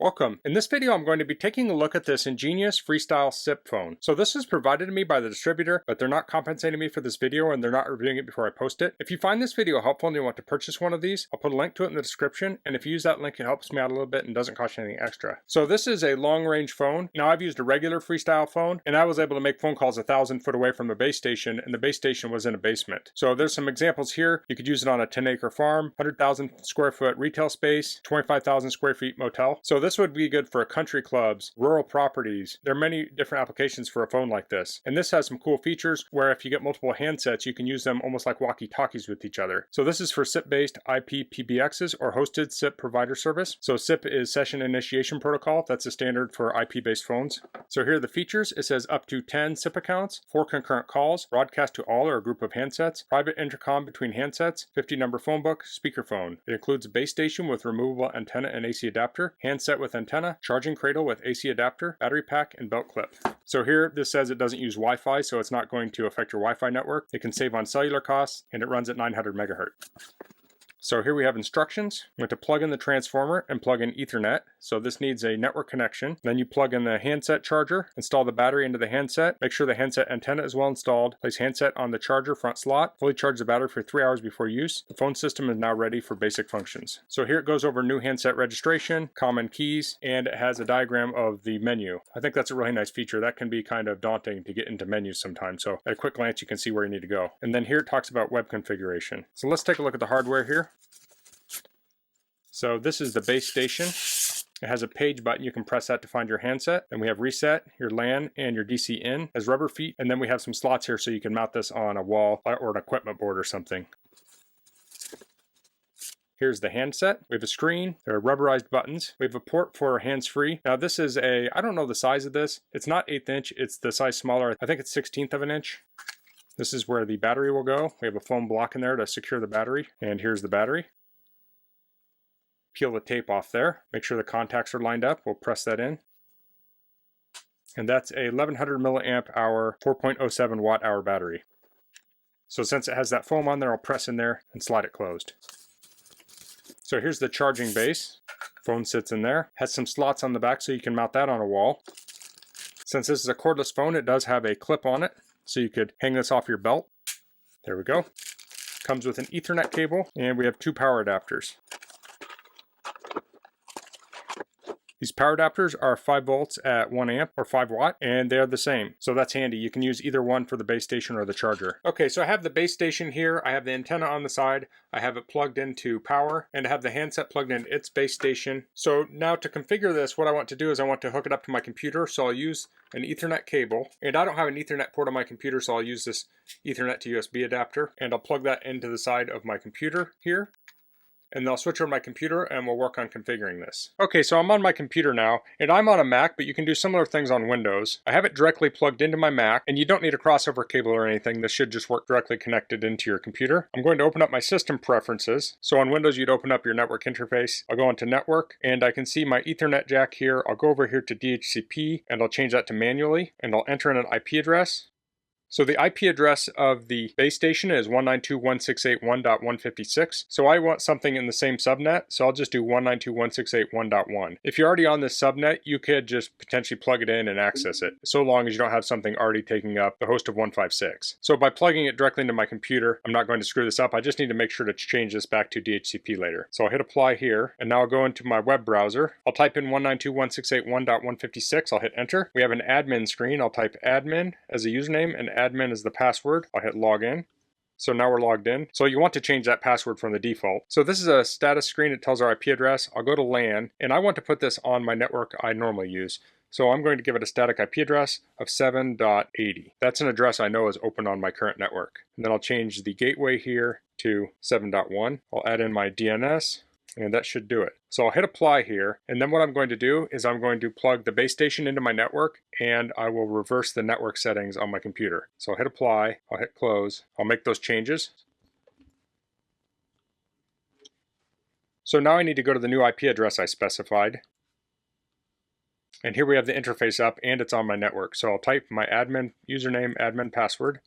Welcome. In this video, I'm going to be taking a look at this EnGenius Freestyl SIP phone. So this is provided to me by the distributor, but they're not compensating me for this video and they're not reviewing it before I post it. If you find this video helpful and you want to purchase one of these, I'll put a link to it in the description. And if you use that link, it helps me out a little bit and doesn't cost you anything extra. So this is a long range phone. Now I've used a regular Freestyl phone and I was able to make phone calls 1,000 foot away from the base station, and the base station was in a basement. So there's some examples here. You could use it on a 10-acre farm, 100,000 square foot retail space, 25,000 square feet motel. So this would be good for country clubs, rural properties. There are many different applications for a phone like this. And this has some cool features where if you get multiple handsets, you can use them almost like walkie-talkies with each other. So this is for SIP-based IP PBXs or hosted SIP provider service. So SIP is Session Initiation Protocol. That's a standard for IP-based phones. So here are the features. It says up to 10 SIP accounts, 4 concurrent calls, broadcast to all or a group of handsets, private intercom between handsets, 50-number phone book, speakerphone. It includes a base station with removable antenna and AC adapter, handset with antenna, charging cradle with AC adapter, battery pack, and belt clip. So here this says it doesn't use Wi-Fi, so it's not going to affect your Wi-Fi network. It can save on cellular costs, and it runs at 900 megahertz. So here we have instructions. You want to plug in the transformer and plug in Ethernet. So this needs a network connection. Then you plug in the handset charger, install the battery into the handset, make sure the handset antenna is well installed, place handset on the charger front slot, fully charge the battery for 3 hours before use. The phone system is now ready for basic functions. So here it goes over new handset registration, common keys, and it has a diagram of the menu. I think that's a really nice feature. That can be kind of daunting to get into menus sometimes. So at a quick glance, you can see where you need to go. And then here it talks about web configuration. So let's take a look at the hardware here. So this is the base station. It has a page button. You can press that to find your handset. Then we have reset, your LAN, and your DC in. It has rubber feet. And then we have some slots here so you can mount this on a wall or an equipment board or something. Here's the handset. We have a screen. There are rubberized buttons. We have a port for hands-free. Now this is I don't know the size of this. It's not 1/8 inch. It's the size smaller. I think it's 1/16 of an inch. This is where the battery will go. We have a foam block in there to secure the battery. And here's the battery. Peel the tape off there. Make sure the contacts are lined up. We'll press that in. And that's a 1100 milliamp hour, 4.07 watt hour battery. So since it has that foam on there, I'll press in there and slide it closed. So here's the charging base. Phone sits in there. Has some slots on the back so you can mount that on a wall. Since this is a cordless phone, it does have a clip on it. So you could hang this off your belt. There we go. Comes with an Ethernet cable, and we have 2 power adapters. These power adapters are 5 volts at 1 amp or 5 watt, and they're the same. So that's handy. You can use either one for the base station or the charger. Okay, so I have the base station here. I have the antenna on the side. I have it plugged into power, and I have the handset plugged in its base station. So now to configure this, what I want to do is I want to hook it up to my computer. So I'll use an Ethernet cable, and I don't have an Ethernet port on my computer, so I'll use this Ethernet to USB adapter, and I'll plug that into the side of my computer here. And I'll switch over my computer and we'll work on configuring this. Okay, so I'm on my computer now, and I'm on a Mac, but you can do similar things on Windows. I have it directly plugged into my Mac, and you don't need a crossover cable or anything. This should just work directly connected into your computer. I'm going to open up my system preferences. So on Windows, you'd open up your network interface. I'll go into network, and I can see my Ethernet jack here. I'll go over here to DHCP, and I'll change that to manually, and I'll enter in an IP address. So the IP address of the base station is 192.168.1.156. So I want something in the same subnet, so I'll just do 192.168.1.1. If you're already on this subnet, you could just potentially plug it in and access it, so long as you don't have something already taking up the host of 156. So by plugging it directly into my computer, I'm not going to screw this up. I just need to make sure to change this back to DHCP later. So I'll hit apply here, and now I'll go into my web browser. I'll type in 192.168.1.156. I'll hit enter. We have an admin screen. I'll type admin as a username and admin is the password. I'll hit login. So now we're logged in. So you want to change that password from the default. So this is a status screen. It tells our IP address. I'll go to LAN, and I want to put this on my network I normally use. So I'm going to give it a static IP address of 7.80. That's an address I know is open on my current network. And then I'll change the gateway here to 7.1. I'll add in my DNS. And that should do it. So I'll hit apply here, and then what I'm going to do is I'm going to plug the base station into my network, and I will reverse the network settings on my computer. So I'll hit apply, I'll hit close, I'll make those changes. So now I need to go to the new IP address I specified. And here we have the interface up, and it's on my network. So I'll type my admin username, admin password.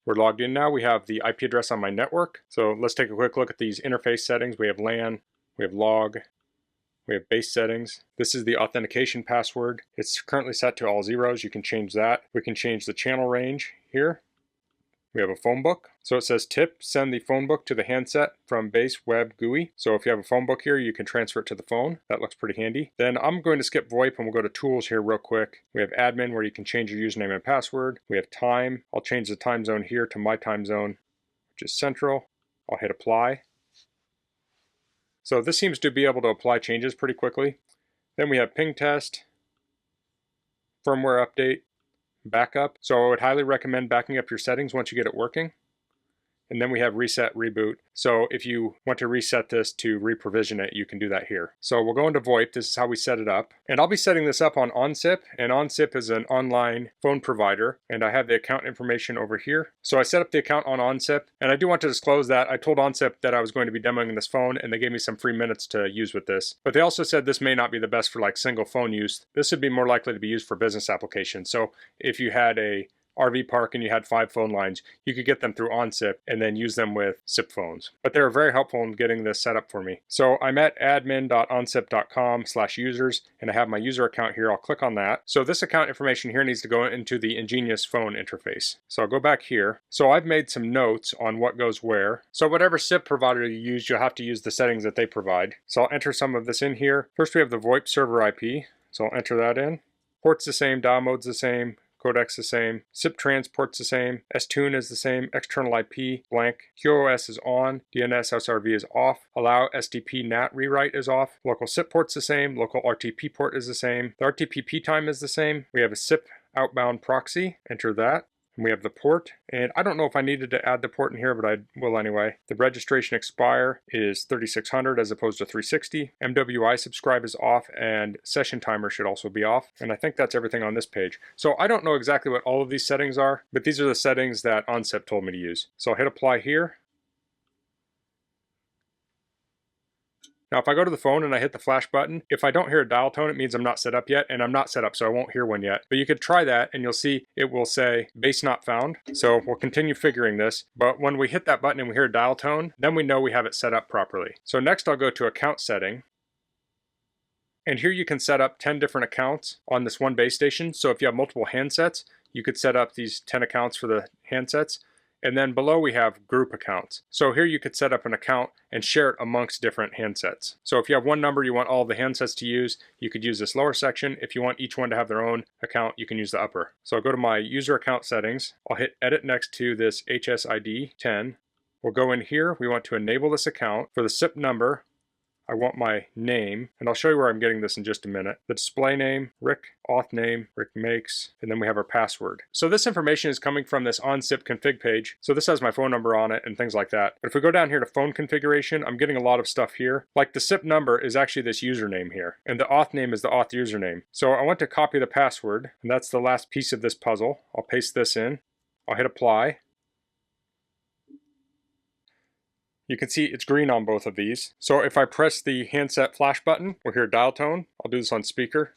We're logged in now. We have the IP address on my network. So let's take a quick look at these interface settings. We have LAN, we have log, we have base settings. This is the authentication password. It's currently set to all zeros. You can change that. We can change the channel range here. We have a phone book. So it says tip, send the phone book to the handset from base web GUI. So if you have a phone book here, you can transfer it to the phone. That looks pretty handy. Then I'm going to skip VoIP and we'll go to tools here real quick. We have admin where you can change your username and password. We have time. I'll change the time zone here to my time zone, which is central. I'll hit apply. So this seems to be able to apply changes pretty quickly. Then we have ping test, firmware update, backup. So I would highly recommend backing up your settings once you get it working. And then we have reset, reboot. So if you want to reset this to reprovision it, you can do that here. So we'll go into VoIP. This is how we set it up. And I'll be setting this up on OnSIP. And OnSIP is an online phone provider. And I have the account information over here. So I set up the account on OnSIP. And I do want to disclose that I told OnSIP that I was going to be demoing this phone, and they gave me some free minutes to use with this. But they also said this may not be the best for like single phone use. This would be more likely to be used for business applications. So if you had a RV park and you had 5 phone lines, you could get them through OnSIP and then use them with SIP phones. But they were very helpful in getting this set up for me. So I'm at admin.onsip.com/users and I have my user account here. I'll click on that. So this account information here needs to go into the EnGenius phone interface. So I'll go back here. So I've made some notes on what goes where. So whatever SIP provider you use, you'll have to use the settings that they provide. So I'll enter some of this in here. First we have the VoIP server IP. So I'll enter that in. Port's the same, dial mode's the same, codec's the same, SIP transport's the same, stune is the same, external IP blank, QoS is on, DNS SRV is off, allow SDP NAT rewrite is off, local SIP port's the same, local RTP port is the same, the RTP time is the same, we have a SIP outbound proxy, enter that. And we have the port, and I don't know if I needed to add the port in here, but I will anyway. The registration expire is 3600 as opposed to 360. MWI subscribe is off, and session timer should also be off. And I think that's everything on this page. So I don't know exactly what all of these settings are, but these are the settings that OnSIP told me to use. So I'll hit apply here. Now if I go to the phone and I hit the flash button, if I don't hear a dial tone, it means I'm not set up yet, and I'm not set up, so I won't hear one yet. But you could try that and you'll see it will say base not found. So we'll continue figuring this, but when we hit that button and we hear a dial tone, then we know we have it set up properly. So next I'll go to account setting. And here you can set up 10 different accounts on this one base station. So if you have multiple handsets, you could set up these 10 accounts for the handsets. And then below we have group accounts. So here you could set up an account and share it amongst different handsets. So if you have one number you want all the handsets to use, you could use this lower section. If you want each one to have their own account, you can use the upper. So I'll go to my user account settings. I'll hit edit next to this HSID 10. We'll go in here. We want to enable this account. For the SIP number, I want my name, and I'll show you where I'm getting this in just a minute. The display name, Rick, auth name, Rick makes, and then we have our password. So this information is coming from this OnSIP config page. So this has my phone number on it and things like that. But if we go down here to phone configuration, I'm getting a lot of stuff here. Like the SIP number is actually this username here, and the auth name is the auth username. So I want to copy the password, and that's the last piece of this puzzle. I'll paste this in. I'll hit apply. You can see it's green on both of these. So if I press the handset flash button, we'll hear dial tone. I'll do this on speaker.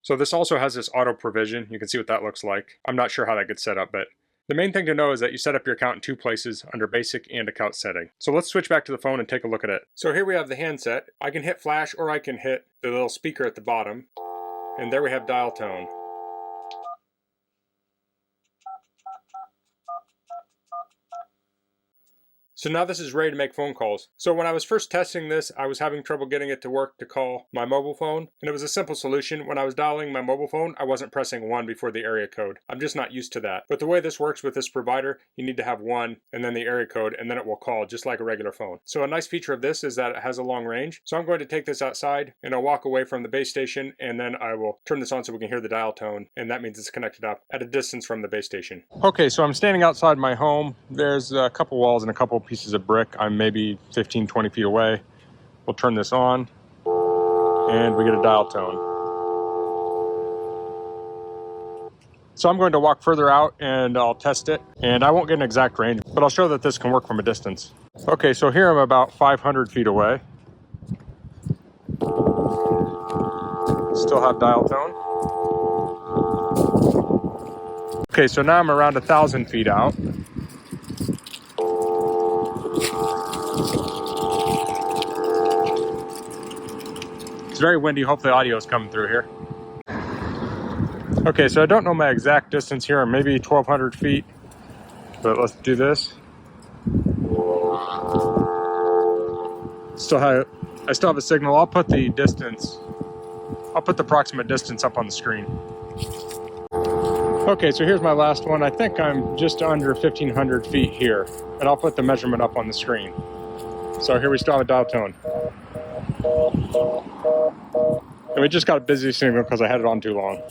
So this also has this auto provision. You can see what that looks like. I'm not sure how that gets set up, but the main thing to know is that you set up your account in 2 places under basic and account setting. So let's switch back to the phone and take a look at it. So here we have the handset. I can hit flash or I can hit the little speaker at the bottom. And there we have dial tone. So now this is ready to make phone calls. So when I was first testing this, I was having trouble getting it to work to call my mobile phone. And it was a simple solution. When I was dialing my mobile phone, I wasn't pressing 1 before the area code. I'm just not used to that. But the way this works with this provider, you need to have 1 and then the area code, and then it will call just like a regular phone. So a nice feature of this is that it has a long range. So I'm going to take this outside and I'll walk away from the base station, and then I will turn this on so we can hear the dial tone. And that means it's connected up at a distance from the base station. Okay, so I'm standing outside my home. There's a couple walls and a couple pieces of brick. I'm maybe 15, 20 feet away. We'll turn this on and we get a dial tone. So I'm going to walk further out and I'll test it, and I won't get an exact range, but I'll show that this can work from a distance. Okay, so here I'm about 500 feet away. Still have dial tone. Okay, so now I'm around 1,000 feet out. very windy. Hopefully the audio is coming through here. Okay, so I don't know my exact distance here, maybe 1,200 feet, but let's do this. I still have a signal. I'll put the distance, I'll put the approximate distance up on the screen. Okay, so here's my last one. I think I'm just under 1,500 feet here, and I'll put the measurement up on the screen. So here we still have a dial tone. And we just got a busy signal because I had it on too long.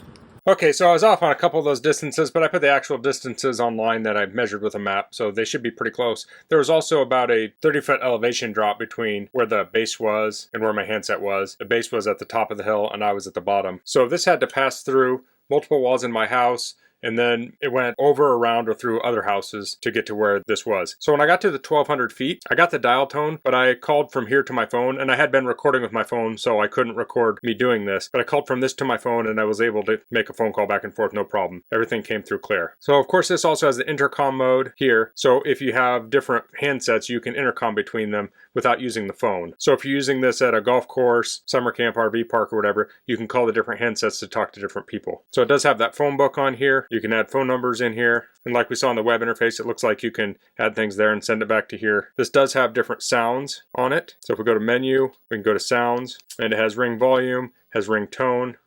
Okay, so I was off on a couple of those distances, but I put the actual distances online that I measured with a map, so they should be pretty close. There was also about a 30-foot elevation drop between where the base was and where my handset was. The base was at the top of the hill and I was at the bottom. So this had to pass through multiple walls in my house, and then it went over, around, or through other houses to get to where this was. So when I got to the 1,200 feet, I got the dial tone, but I called from here to my phone, and I had been recording with my phone, so I couldn't record me doing this. But I called from this to my phone, and I was able to make a phone call back and forth, no problem. Everything came through clear. So of course this also has the intercom mode here. So if you have different handsets, you can intercom between them without using the phone. So if you're using this at a golf course, summer camp, RV park, or whatever, you can call the different handsets to talk to different people. So it does have that phone book on here. You can add phone numbers in here. And like we saw in the web interface, it looks like you can add things there and send it back to here. This does have different sounds on it. So if we go to menu, we can go to sounds, and it has ring volume, has ring tone.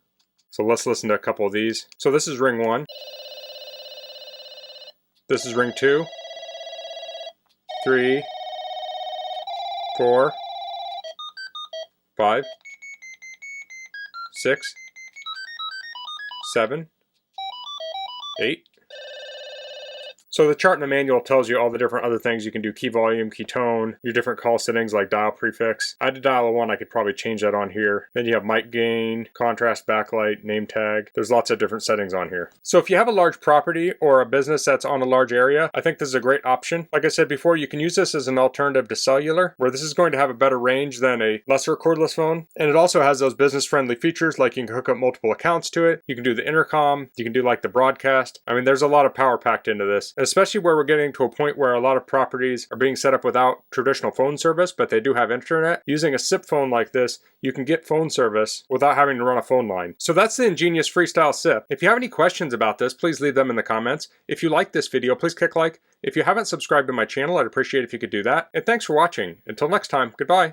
So let's listen to a couple of these. So this is ring 1. This is ring 2, 3, 4, 5, 6, 7, 8. So the chart in the manual tells you all the different other things you can do: key volume, key tone, your different call settings like dial prefix. I had to dial a 1, I could probably change that on here. Then you have mic gain, contrast, backlight, name tag. There's lots of different settings on here. So if you have a large property or a business that's on a large area, I think this is a great option. Like I said before, you can use this as an alternative to cellular, where this is going to have a better range than a lesser cordless phone. And it also has those business-friendly features, like you can hook up multiple accounts to it. You can do the intercom, you can do like the broadcast. I mean, there's a lot of power packed into this, especially where we're getting to a point where a lot of properties are being set up without traditional phone service, but they do have internet. Using a SIP phone like this, you can get phone service without having to run a phone line. So that's the EnGenius Freestyl SIP. If you have any questions about this, please leave them in the comments. If you like this video, please click like. If you haven't subscribed to my channel, I'd appreciate if you could do that. And thanks for watching. Until next time, goodbye.